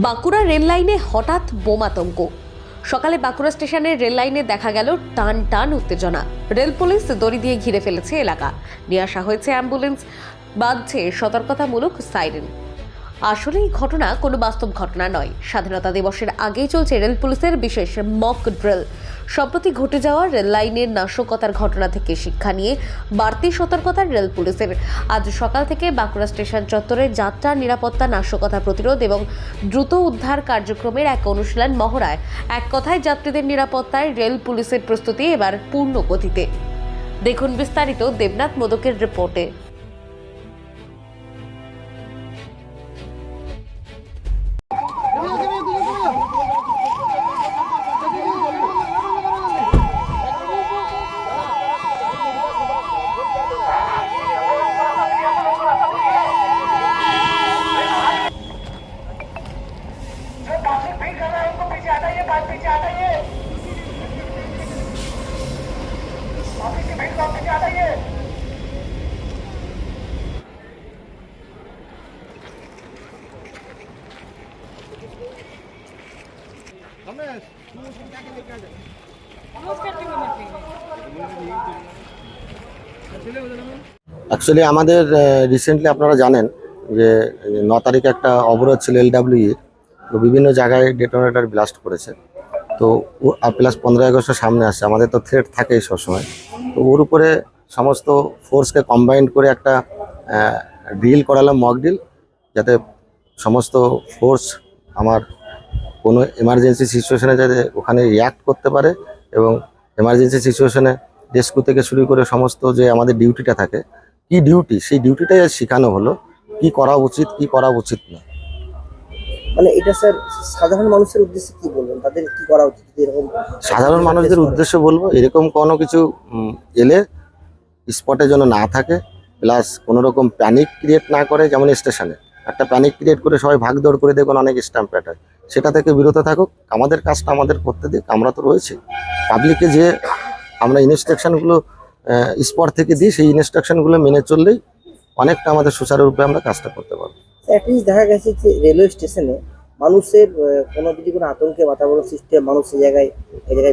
Bankura rail লাইনে হঠাৎ বোমাতঙ্ক। সকালে বাঁকুড়া স্টেশনের রেল লাইনে দেখা গেল টান টান উত্তেজনা। রেল পুলিশ দড়ি দিয়ে ঘিরে ফেলেছে এলাকা। নিয়ে আসা হয়েছে অ্যাম্বুলেন্স, বাজছে সতর্কতামূলক সাইরেন। আসলে এই ঘটনা কোনো বাস্তব ঘটনা নয়। স্বাধীনতা দিবসের আগেই চলছে রেল পুলিশের বিশেষ মক ড্রিল। সম্প্রতি ঘটে যাওয়া রেল লাইনের নাশকতার ঘটনা থেকে শিক্ষা নিয়ে বাড়তি সতর্কতার রেল পুলিশের। আজ সকাল থেকে বাঁকুড়া স্টেশন চত্বরে যাত্রার নিরাপত্তা, নাশকতা প্রতিরোধ এবং দ্রুত উদ্ধার কার্যক্রমের এক অনুশীলন মহড়ায়। এক কথায় যাত্রীদের নিরাপত্তায় রেল পুলিশের প্রস্তুতি এবার পূর্ণ গতিতে। দেখুন বিস্তারিত দেবনাথ মোদকের রিপোর্টে। অ্যাকচুয়ালি আমাদের রিসেন্টলি আপনারা জানেন যে 9 তারিখে একটা অবরোধ ছিল এলডাব্লিউ, তো বিভিন্ন জায়গায় ডেটোনেটর ব্লাস্ট করেছে। তো প্লাস 15 আগস্টের সামনে আসছে, আমাদের তো থ্রেট থাকেই সবসময়। তো ওর উপরে সমস্ত ফোর্সকে কম্বাইন্ড করে একটা ড্রিল করালাম, মক ড্রিল, যাতে সমস্ত ফোর্স আমার কোনো এমার্জেন্সি সিচুয়েশনে যাতে ওখানে রিয়াক্ট করতে পারে, এবং এমার্জেন্সি সিচুয়েশনে রেস্কিউ থেকে শুরু করে সমস্ত যে আমাদের ডিউটিটা থাকে, কি ডিউটি, সেই ডিউটিটাই শেখানো হলো, কি করা উচিত কি করা উচিত না। মানে এটা স্যার সাধারণ মানুষের উদ্দেশ্যে কি বলবেন, তাদের কি করা উচিত? এরকম সাধারণ মানুষদের উদ্দেশ্যে বলবো, এরকম কোনো কিছু এলে স্পটে যেন না থাকে, প্লাস কোনো রকম প্যানিক ক্রিয়েট না করে। যেমন স্টেশনে একটা প্যানিক ক্রিয়েট করে সবাই ভাগদৌড় করে দেখুন অনেক স্ট্যাম্প প্যাড হয়, সেটা থেকে বিরত থাকুক। আমাদের কাজটা আমাদের করতে দিক, আমরা তো রয়েছি। পাবলিককে যে আমরা ইনস্ট্রাকশনগুলো স্পট থেকে দিই, সেই ইনস্ট্রাকশনগুলো মেনে চললেই অনেকটা আমাদের সুচারুরূপে আমরা কাজটা করতে পারবো। অ্যাটলিস্ট দেখা গেছে যে রেলওয়ে স্টেশনে মানুষের কোনো যদি কোনো আতঙ্কে বাতাবরণ সৃষ্টি হয়, মানুষ এই জায়গায়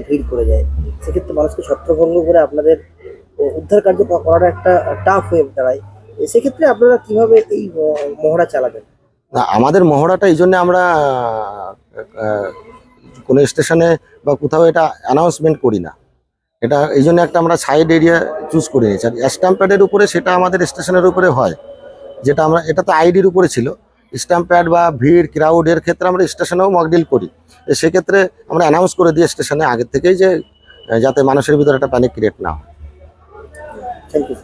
ভিড় করে যায়, সেক্ষেত্রে মানুষকে ছত্রভঙ্গ করে আপনাদের উদ্ধার কার্য করাটা একটা টাফ হয়ে দাঁড়ায়। সেক্ষেত্রে আপনারা কিভাবে এই মহড়া চালাবেন? না, আমাদের মহড়াটা এই জন্য আমরা কোনো স্টেশনে বা কোথাও এটা অ্যানাউন্সমেন্ট করি না। এটা এই জন্য একটা আমরা সাইড এরিয়া চুজ করে নিয়েছি। আর স্ট্যাম্প প্যাডের উপরে সেটা আমাদের স্টেশনের উপরে হয়, যেটা আমরা, এটা তো আইডির উপরে ছিল। স্ট্যাম্প প্যাড বা ভিড় ক্রাউডের ক্ষেত্রে আমরা স্টেশনেও মকডিল করি। সেক্ষেত্রে আমরা অ্যানাউন্স করে দিই স্টেশনে আগের থেকেই, যে যাতে মানুষের ভিতরে একটা প্যানিক ক্রিয়েট না হয়। Thank you.